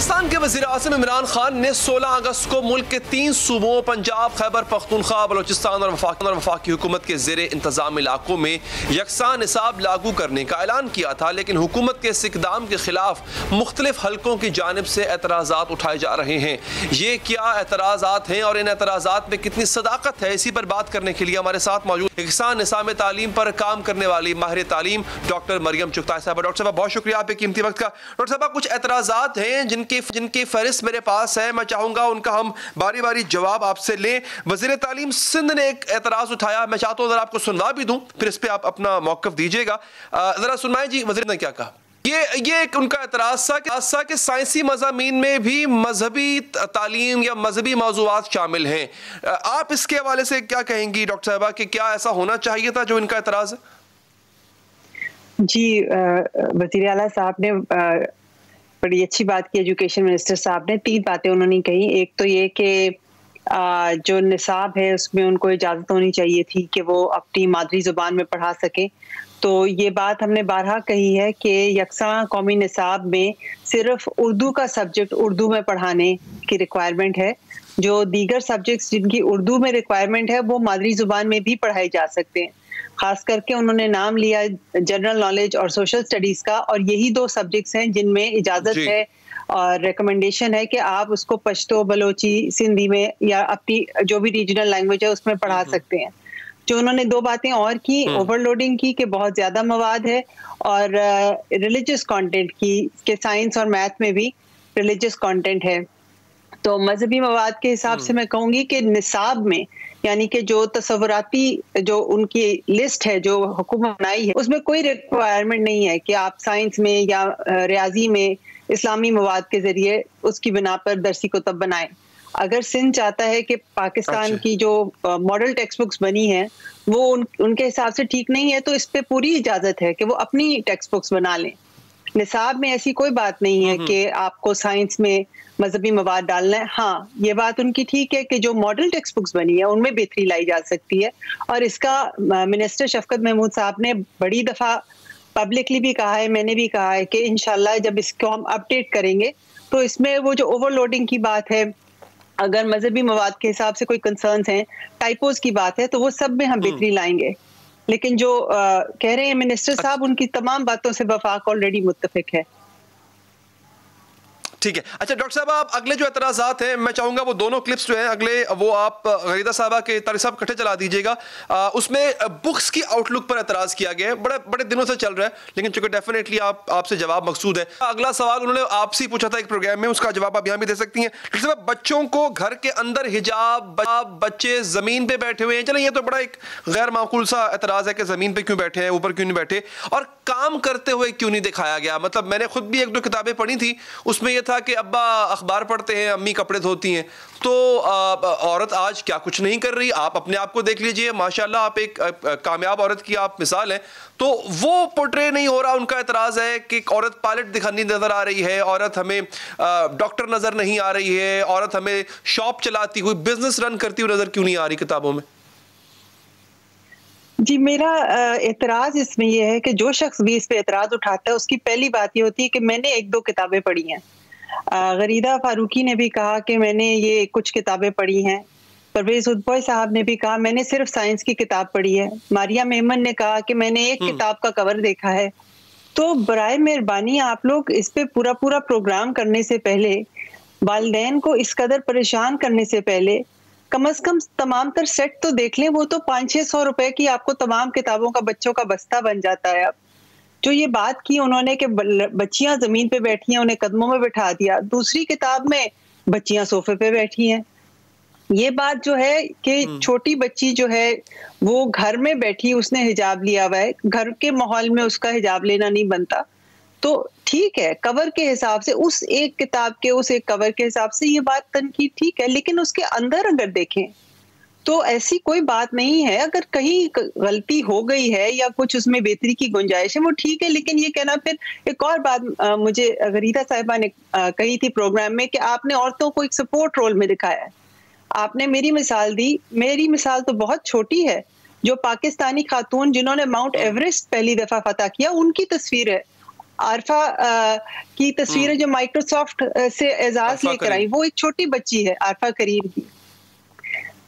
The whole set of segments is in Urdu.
پاکستان کے وزیر اعظم عمران خان نے 16 اگست کو ملک کے 3 صوبوں پنجاب، خیبر پختونخوا، بلوچستان اور وفاقی حکومت کے زیر انتظام علاقوں میں یکساں نصاب لاگو کرنے کا اعلان کیا تھا، لیکن حکومت کے اس اقدام کے خلاف مختلف حلقوں کی جانب سے اعتراضات اٹھائے جا رہے ہیں۔ یہ کیا اعتراضات ہیں اور ان اعتراضات میں کتنی صداقت ہے، اسی پر بات کرنے کے لیے ہمارے ساتھ موجود یکساں نظام تعلیم پر کام کرنے والی ماہر تعلیم ڈاکٹر مریم چغتائی صاحبہ۔ ڈاکٹر صاحبہ بہت شکریہ آپ کے قیمتی وقت کا۔ ڈاکٹر صاحبہ کچھ اعتراضات ہیں جن کی فہرست میرے پاس ہے، میں چاہوں گا ان کا ہم باری باری جواب آپ سے لیں۔ وزیر تعلیم سندھ نے ایک اعتراض اٹھایا، میں چاہتا ہوں ذرا آپ کو سنوا بھی دوں، پھر اس پہ آپ اپنا موقف دیجیے گا۔ ذرا سنوائیں جی وزیر نے کیا کہا۔ یہ ایک ان کا اعتراض تھا کہ سائنسی مضامین میں بھی مذہبی تعلیم یا مذہبی موضوعات شامل ہیں۔ آپ اس کے حوالے سے کیا کہیں گی ڈاکٹر صاحبہ کہ کیا ایسا ہونا چاہیے تھا جو ان کا اعتراض ہے؟ جی وزیر اعلیٰ صاحب نے بڑی اچھی بات کی، ایجوکیشن منسٹر صاحب نے 3 باتیں انہوں نے کہی۔ ایک تو یہ کہ جو نصاب ہے اس میں ان کو اجازت ہونی چاہیے تھی کہ وہ اپنی مادری زبان میں پڑھا سکیں، تو یہ بات ہم نے بارہا کہی ہے کہ یکساں قومی نصاب میں صرف اردو کا سبجیکٹ اردو میں پڑھانے کی ریکوائرمنٹ ہے، جو دیگر سبجیکٹس جن کی اردو میں ریکوائرمنٹ ہے وہ مادری زبان میں بھی پڑھائے جا سکتے ہیں۔ خاص کر کے انہوں نے نام لیا جنرل نالج اور سوشل سٹڈیز کا، اور یہی 2 سبجیکٹس ہیں جن میں اجازت ہے اور ریکمنڈیشن ہے کہ آپ اس کو پشتو، بلوچی، سندھی میں یا اپنی جو بھی ریجنل لینگویج ہے اس میں پڑھا سکتے ہیں۔ جو انہوں نے 2 باتیں اور کی، اوور لوڈنگ کی کہ بہت زیادہ مواد ہے، اور ریلیجس کانٹینٹ کی کہ سائنس اور میتھ میں بھی ریلیجس کانٹینٹ ہے۔ تو مذہبی مواد کے حساب سے میں کہوں گی کہ نصاب میں یعنی کہ جو تصوراتی جو ان کی لسٹ ہے جو حکومت بنائی ہے اس میں کوئی ریکوائرمنٹ نہیں ہے کہ آپ سائنس میں یا ریاضی میں اسلامی مواد کے ذریعے اس کی بنا پر درسی کتب بنائیں۔ اگر سندھ چاہتا ہے کہ پاکستان کی جو ماڈل ٹیکسٹ بکس بنی ہیں وہ ان کے حساب سے ٹھیک نہیں ہے تو اس پہ پوری اجازت ہے کہ وہ اپنی ٹیکسٹ بکس بنا لیں۔ نصاب میں ایسی کوئی بات نہیں ہے کہ آپ کو سائنس میں مذہبی مواد ڈالنا ہے۔ ہاں یہ بات ان کی ٹھیک ہے کہ جو ماڈل ٹیکسٹ بکس بنی ہے ان میں بہتری لائی جا سکتی ہے، اور اس کا منسٹر شفقت محمود صاحب نے بڑی دفعہ پبلکلی بھی کہا ہے، میں نے بھی کہا ہے کہ انشاءاللہ جب اس کو ہم اپڈیٹ کریں گے تو اس میں وہ جو اوور لوڈنگ کی بات ہے، اگر مذہبی مواد کے حساب سے کوئی کنسرنز ہیں، ٹائپوز کی بات ہے، تو وہ سب میں ہم بہتری لائیں گے۔ لیکن جو کہہ رہے ہیں منسٹر صاحب، ان کی تمام باتوں سے وفاق آلریڈی متفق ہے۔ ٹھیک ہے، اچھا ڈاکٹر صاحب آپ اگلے جو اعتراضات ہیں میں چاہوں گا وہ دونوں کلپس جو ہیں اگلے وہ آپ غریدہ صاحبہ کے طارق صاحب کٹھے چلا دیجیے گا۔ اس میں بکس کی آؤٹ لک پر اعتراض کیا گیا ہے، بڑے دنوں سے چل رہا ہے، لیکن چونکہ ڈیفینیٹلی آپ سے جواب مقصود ہے۔ اگلا سوال انہوں نے آپ سے پوچھا تھا ایک پروگرام میں، اس کا جواب آپ یہاں بھی دے سکتی ہیں۔ ڈاکٹر صاحب بچوں کو گھر کے اندر حجاب، بچے زمین پہ بیٹھے ہوئے ہیں، چلیں یہ تو بڑا ایک غیر معقول سا اعتراض ہے کہ زمین پہ کیوں بیٹھے ہیں، اوپر کیوں نہیں بیٹھے، اور کام کرتے ہوئے کیوں نہیں دکھایا گیا۔ مطلب میں نے خود بھی 1-2 کتابیں پڑھی تھی، اس میں یہ تھا کہ ابا اخبار پڑھتے ہیں، امی کپڑے دھوتی ہیں، تو عورت آج کیا کچھ نہیں کر رہی، آپ اپنے آپ کو دیکھ لیجئے، ماشاءاللہ آپ ایک کامیاب عورت کی آپ مثال ہیں، تو وہ پورٹرے نہیں ہو رہا۔ ان کا اعتراض ہے کہ عورت پائلٹ دکھانی نظر آ رہی ہے، عورت ہمیں ڈاکٹر نظر نہیں آ رہی ہے، عورت ہمیں شاپ چلاتی ہوئی، بزنس رن کرتی ہوئی نظر کیوں نہیں آ رہی کتابوں میں۔ جی میرا اعتراض اس میں یہ ہے کہ جو شخص بھی اس پہ اعتراض اٹھاتا ہے اس کی پہلی بات یہ ہوتی ہے کہ میں نے 1-2 کتابیں پڑھی ہیں۔ غریدہ فاروقی نے بھی کہا کہ میں نے یہ کچھ کتابیں پڑھی ہیں، پرویز ادبوئے صاحب نے بھی کہا میں نے صرف سائنس کی کتاب پڑھی ہے، ماریا میمن نے کہا کہ میں نے ایک کتاب کا کور دیکھا ہے۔ تو برائے مہربانی آپ لوگ اس پہ پورا پروگرام کرنے سے پہلے، والدین کو اس قدر پریشان کرنے سے پہلے کم از کم تمام تر سیٹ تو دیکھ لیں۔ وہ تو 500-600 روپے کی آپ کو تمام کتابوں کا بچوں کا بستہ بن جاتا ہے۔ اب جو یہ بات کی انہوں نے کہ بچیاں زمین پہ بیٹھی ہیں انہیں قدموں میں بٹھا دیا، دوسری کتاب میں بچیاں صوفے پہ بیٹھی ہیں۔ یہ بات جو ہے کہ چھوٹی بچی جو ہے وہ گھر میں بیٹھی، اس نے حجاب لیا ہوا ہے، گھر کے ماحول میں اس کا حجاب لینا نہیں بنتا، تو ٹھیک ہے کور کے حساب سے اس ایک کتاب کے اس ایک کور کے حساب سے یہ بات تنقید ٹھیک ہے، لیکن اس کے اندر اگر دیکھیں تو ایسی کوئی بات نہیں ہے۔ اگر کہیں غلطی ہو گئی ہے یا کچھ اس میں بہتری کی گنجائش ہے وہ ٹھیک ہے، لیکن یہ کہنا پھر ایک اور بات مجھے غریدہ صاحبہ نے کہی تھی پروگرام میں کہ آپ نے عورتوں کو ایک سپورٹ رول میں دکھایا ہے۔ آپ نے میری مثال دی، میری مثال تو بہت چھوٹی ہے، جو پاکستانی خاتون جنہوں نے ماؤنٹ ایوریسٹ پہلی دفعہ فتح کیا ان کی تصویر ہے، عارفہ کی تصویریں جو مائکروسافٹ سے اعزاز لے کر آئی، وہ ایک چھوٹی بچی ہے عارفہ کریم کی.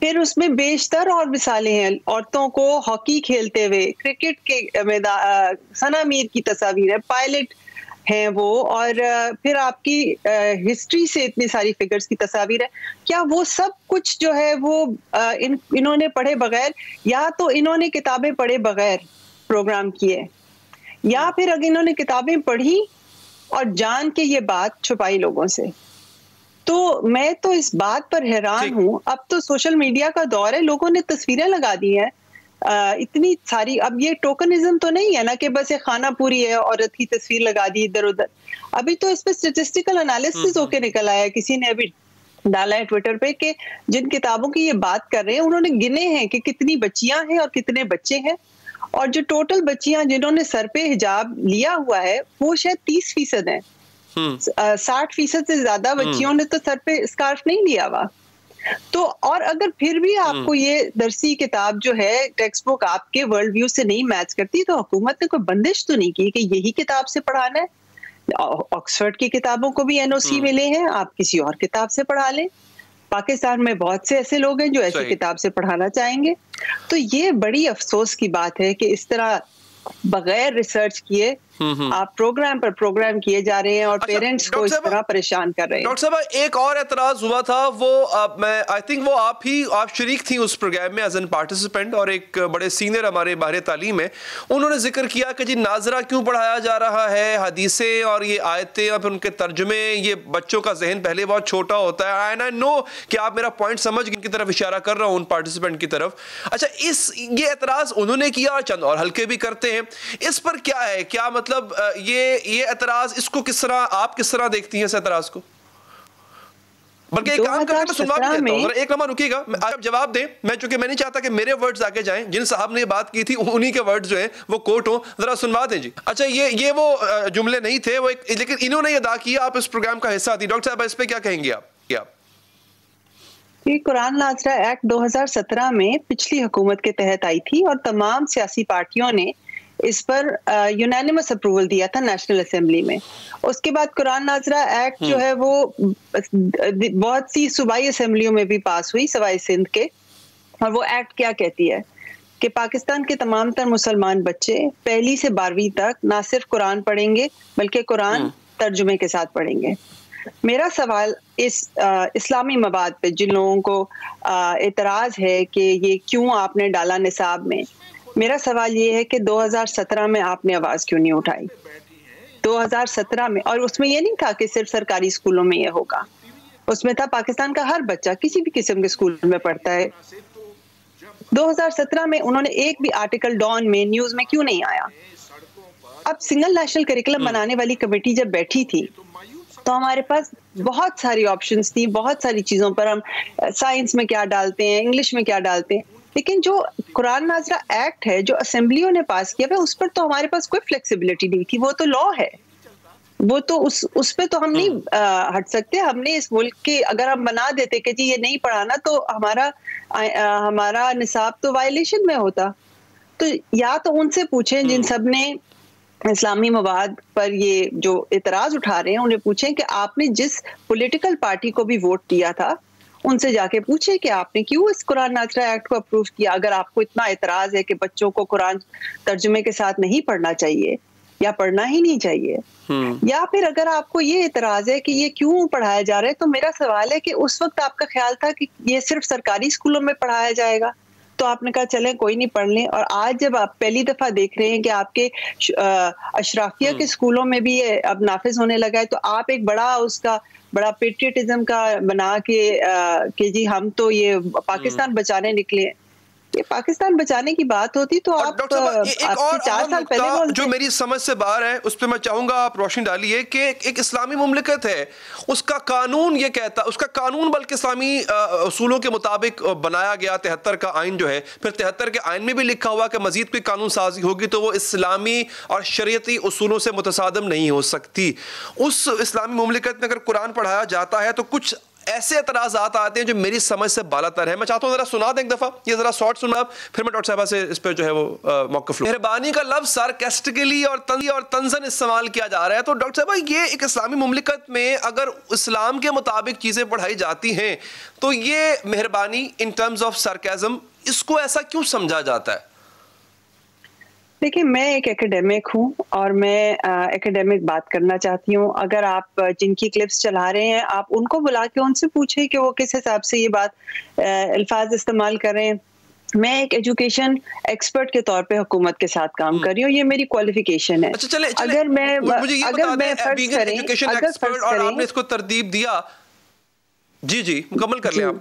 پھر اس میں بیشتر اور مثالیں ہیں عورتوں کو ہاکی کھیلتے ہوئے، کرکٹ کے میدان، ثنا میر کی تصاویر ہے، پائلٹ ہیں وہ، اور پھر آپ کی ہسٹری سے اتنی ساری فگرز کی تصاویر ہے. کیا وہ سب کچھ جو ہے وہ انہوں نے پڑھے بغیر، یا تو انہوں نے کتابیں پڑھے بغیر پروگرام کیے، یا پھر اگر انہوں نے کتابیں پڑھی اور جان کے یہ بات چھپائی لوگوں سے؟ تو میں تو اس بات پر حیران ہوں. اب تو سوشل میڈیا کا دور ہے، لوگوں نے تصویریں لگا دی ہیں اتنی ساری. اب یہ ٹوکنزم تو نہیں ہے نا کہ بس ایک خانہ پوری ہے، عورت کی تصویر لگا دی ادھر ادھر. ابھی تو اس پہ اسٹیٹسٹیکل انالیسس ہو کے نکل آیا ہے، کسی نے ابھی ڈالا ہے ٹویٹر پہ کہ جن کتابوں کی یہ بات کر رہے ہیں انہوں نے گنے ہیں کہ کتنی بچیاں ہیں اور کتنے بچے ہیں، اور جو ٹوٹل بچیاں جنہوں نے سر پہ حجاب لیا ہوا ہے وہ شاید 30% ہیں. 60% سے زیادہ بچیوں نے تو سر پہ اسکارف نہیں لیا ہوا. تو اور اگر پھر بھی آپ کو یہ درسی کتاب جو ہے ٹیکسٹ بک آپ کے ورلڈ ویو سے نہیں میچ کرتی، تو حکومت نے کوئی بندش تو نہیں کی کہ یہی کتاب سے پڑھانا ہے. آکسفورڈ کی کتابوں کو بھی NOC ملے ہیں، آپ کسی اور کتاب سے پڑھا لیں. پاکستان میں بہت سے ایسے لوگ ہیں جو ایسی کتاب سے پڑھانا چاہیں گے. تو یہ بڑی افسوس کی بات ہے کہ اس طرح بغیر ریسرچ کیے آپ پروگرام پر پروگرام کیے جا رہے ہیں اور پیرنٹس کو اس طرح پریشان کر رہے ہیں. ڈاکٹر صاحب ایک اور اعتراض ہوا تھا، وہ میں آئی تھنک وہ آپ شریک تھیں اس پروگرام میں ایز این پارٹیسپینٹ، اور ایک بڑے سینئر ہمارے ماہر تعلیم ہیں، انہوں نے ذکر کیا کہ جی ناظرہ کیوں پڑھایا جا رہا ہے، حدیثیں اور یہ آیتیں اور پھر ان کے ترجمے، یہ بچوں کا ذہن پہلے بہت چھوٹا ہوتا ہے. اینڈ آئی نو کہ آپ میرا پوائنٹ سمجھ کی طرف اشارہ کر رہا ہوں ان پارٹیسپینٹ کی طرف. اچھا یہ اعتراض انہوں نے کیا اور چند اور ہلکے بھی کرتے ہیں، اس پر کیا ہے؟ کیا مطلب یہ اعتراض، اس کو کس طرح آپ کس طرح دیکھتی ہیں اس اعتراض کو؟ بلکہ ایک کام کریں، میں سنوا بھی دیتا ہوں، ایک لمحہ رکیے گا، آپ جواب دیں. چونکہ میں نہیں چاہتا کہ میرے ورڈز آگے جائیں، جن صاحب نے یہ بات کی تھی انہی کے ورڈز جو ہیں وہ کوٹ ہوں، ذرا سنوا دیں جی. اچھا یہ وہ جملے نہیں تھے، وہ لیکن انہوں نے ادا کیا، آپ اس پروگرام کا حصہ تھی. ڈاکٹر صاحب اس پہ کیا کہیں گے آپ؟ یہ قرآن ناظرہ ایکٹ 2017 میں پچھلی حکومت کے تحت آئی تھی، اور تمام سیاسی پارٹیوں نے اس پر یونینیمس اپروول دیا تھا نیشنل اسمبلی میں. اس کے بعد قرآن ناظرہ ایکٹ جو ہے وہ بہت سی صوبائی اسمبلیوں میں بھی پاس ہوئی سوائے سندھ کے. اور وہ ایکٹ کیا کہتی ہے کہ پاکستان کے تمام تر مسلمان بچے 1 سے 12 تک نہ صرف قرآن پڑھیں گے بلکہ قرآن ترجمے کے ساتھ پڑھیں گے. میرا سوال اس اسلامی مواد پہ جن لوگوں کو اعتراض ہے کہ یہ کیوں آپ نے ڈالا نصاب میں، میرا سوال یہ ہے کہ 2017 میں آپ نے آواز کیوں نہیں اٹھائی؟ 2017 میں، اور اس میں یہ نہیں تھا کہ صرف سرکاری اسکولوں میں یہ ہوگا، اس میں تھا پاکستان کا ہر بچہ کسی بھی قسم کے اسکول میں پڑھتا ہے. 2017 میں انہوں نے ایک بھی آرٹیکل ڈان میں نیوز میں کیوں نہیں آیا؟ اب سنگل نیشنل کریکولم بنانے والی کمیٹی جب بیٹھی تھی تو ہمارے پاس بہت ساری آپشنز تھی، بہت ساری چیزوں پر ہم سائنس میں کیا ڈالتے ہیں، انگلش میں کیا ڈالتے ہیں، لیکن جو قرآن ناظرہ ایکٹ ہے جو اسمبلیوں نے پاس کیا ہے اس پر تو ہمارے پاس کوئی فلیکسیبلٹی نہیں تھی. وہ تو لا ہے، وہ تو اس پہ تو ہم نہیں ہٹ سکتے. ہم نے اس ملک کے اگر ہم بنا دیتے کہ جی یہ نہیں پڑھانا تو ہمارا نصاب تو وائلیشن میں ہوتا. تو یا تو ان سے پوچھیں جن سب نے اسلامی مواد پر یہ جو اعتراض اٹھا رہے ہیں، انہیں پوچھیں کہ آپ نے جس پولیٹیکل پارٹی کو بھی ووٹ دیا تھا ان سے جا کے پوچھیں کہ آپ نے کیوں اس قرآن ناظرہ ایکٹ کو اپروو کیا. اگر آپ کو اتنا اعتراض ہے کہ بچوں کو قرآن ترجمے کے ساتھ نہیں پڑھنا چاہیے یا پڑھنا ہی نہیں چاہیے، یا پھر اگر آپ کو یہ اعتراض ہے کہ یہ کیوں پڑھایا جا رہا ہے، تو میرا سوال ہے کہ اس وقت آپ کا خیال تھا کہ یہ صرف سرکاری اسکولوں میں پڑھایا جائے گا، تو آپ نے کہا چلیں کوئی نہیں پڑھ لیں. اور آج جب آپ پہلی دفعہ دیکھ رہے ہیں کہ آپ کے اشرافیہ کے اسکولوں میں بھی اب نافذ ہونے لگا ہے، تو آپ ایک بڑا پیٹریٹزم کا بنا کے کہ جی ہم تو یہ پاکستان بچانے نکلے. یہ پاکستان بچانے کی بات ہوتی تو آپ 4 سال پہلے جو میری سمجھ سے باہر ہے اس پہ میں چاہوں گا آپ روشنی ڈالیے کہ ایک اسلامی مملکت ہے، اس کا قانون یہ کہتا، اس کا قانون بلکہ اسلامی اصولوں کے مطابق بنایا گیا. 73 کا آئین جو ہے، پھر 73 کے آئین میں بھی لکھا ہوا کہ مزید کوئی قانون سازی ہوگی تو وہ اسلامی اور شریعتی اصولوں سے متصادم نہیں ہو سکتی. اس اسلامی مملکت میں اگر قرآن پڑھایا جاتا ہے تو کچھ ایسے اعتراضات آتے ہیں جو میری سمجھ سے بالا تر ہے. میں چاہتا ہوں ذرا سنا دیں ایک دفعہ, یہ ذرا شارٹ سنا, پھر میں ڈاکٹر صاحبہ سے اس پہ جو ہے وہ موقف لوں. مہربانی کا لفظ سارکیسٹکلی اور طنزاً استعمال کیا جا رہا ہے. تو ڈاکٹر صاحبہ یہ ایک اسلامی مملکت میں اگر اسلام کے مطابق چیزیں پڑھائی جاتی ہیں تو یہ مہربانی ان ٹرمز آف سارکیزم اس کو ایسا کیوں سمجھا جاتا ہے؟ دیکھیں, میں ایک ایکیڈیمک ہوں اور میں ایکیڈیمک بات کرنا چاہتی ہوں. اگر آپ جن کی کلپس چلا رہے ہیں آپ ان کو بلا کے ان سے پوچھیں کہ وہ کس حساب سے یہ بات الفاظ استعمال کر رہے ہیں. میں ایک ایجوکیشن ایکسپرٹ کے طور پہ حکومت کے ساتھ کام کر رہی ہوں, یہ میری کوالیفیکیشن ہے. اگر میں فرض کریں ایجوکیشن ایکسپرٹ اور آپ نے اس کو ترتیب دیا, جی مکمل کر لیں آپ.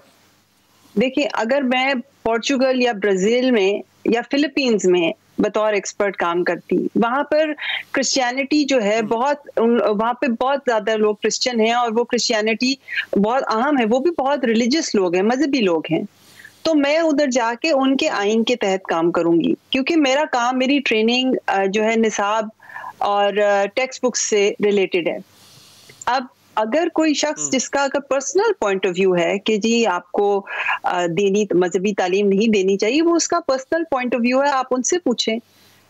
دیکھیں, اگر میں پورچوگل یا برازیل میں یا فلپینز میں بطور ایکسپرٹ کام کرتی, وہاں پر کرسچینٹی جو ہے بہت, وہاں پہ بہت زیادہ لوگ کرسچن ہیں اور وہ کرسچینٹی بہت اہم ہے, وہ بھی بہت ریلیجس لوگ ہیں, مذہبی لوگ ہیں. تو میں ادھر جا کے ان کے آئین کے تحت کام کروں گی, کیونکہ میرا کام, میری ٹریننگ جو ہے نصاب اور ٹیکسٹ بکس سے ریلیٹڈ ہے. اب اگر کوئی شخص جس کا اگر پرسنل پوائنٹ آف ویو ہے کہ جی آپ کو دینی مذہبی تعلیم نہیں دینی چاہیے, وہ اس کا پرسنل پوائنٹ آف ویو ہے, آپ ان سے پوچھیں.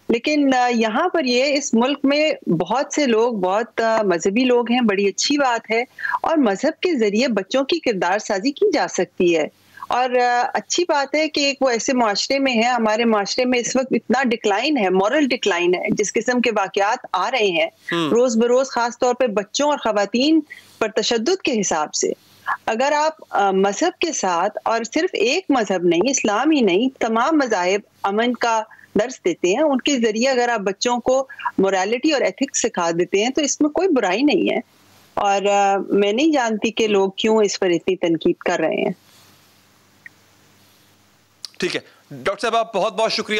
لیکن یہاں پر یہ اس ملک میں بہت سے لوگ بہت مذہبی لوگ ہیں, بڑی اچھی بات ہے, اور مذہب کے ذریعے بچوں کی کردار سازی کی جا سکتی ہے. اور اچھی بات ہے کہ ایک وہ ایسے معاشرے میں ہے, ہمارے معاشرے میں اس وقت اتنا ڈکلائن ہے, مورل ڈکلائن ہے, جس قسم کے واقعات آ رہے ہیں روز بروز, خاص طور پہ بچوں اور خواتین پر تشدد کے حساب سے. اگر آپ مذہب کے ساتھ, اور صرف ایک مذہب نہیں, اسلام ہی نہیں, تمام مذاہب امن کا درس دیتے ہیں, ان کے ذریعے اگر آپ بچوں کو موریلٹی اور ایتھکس سکھا دیتے ہیں تو اس میں کوئی برائی نہیں ہے. اور میں نہیں جانتی کہ لوگ کیوں اس پر اتنی تنقید کر رہے ہیں. ٹھیک ہے ڈاکٹر صاحب, آپ بہت بہت شکریہ.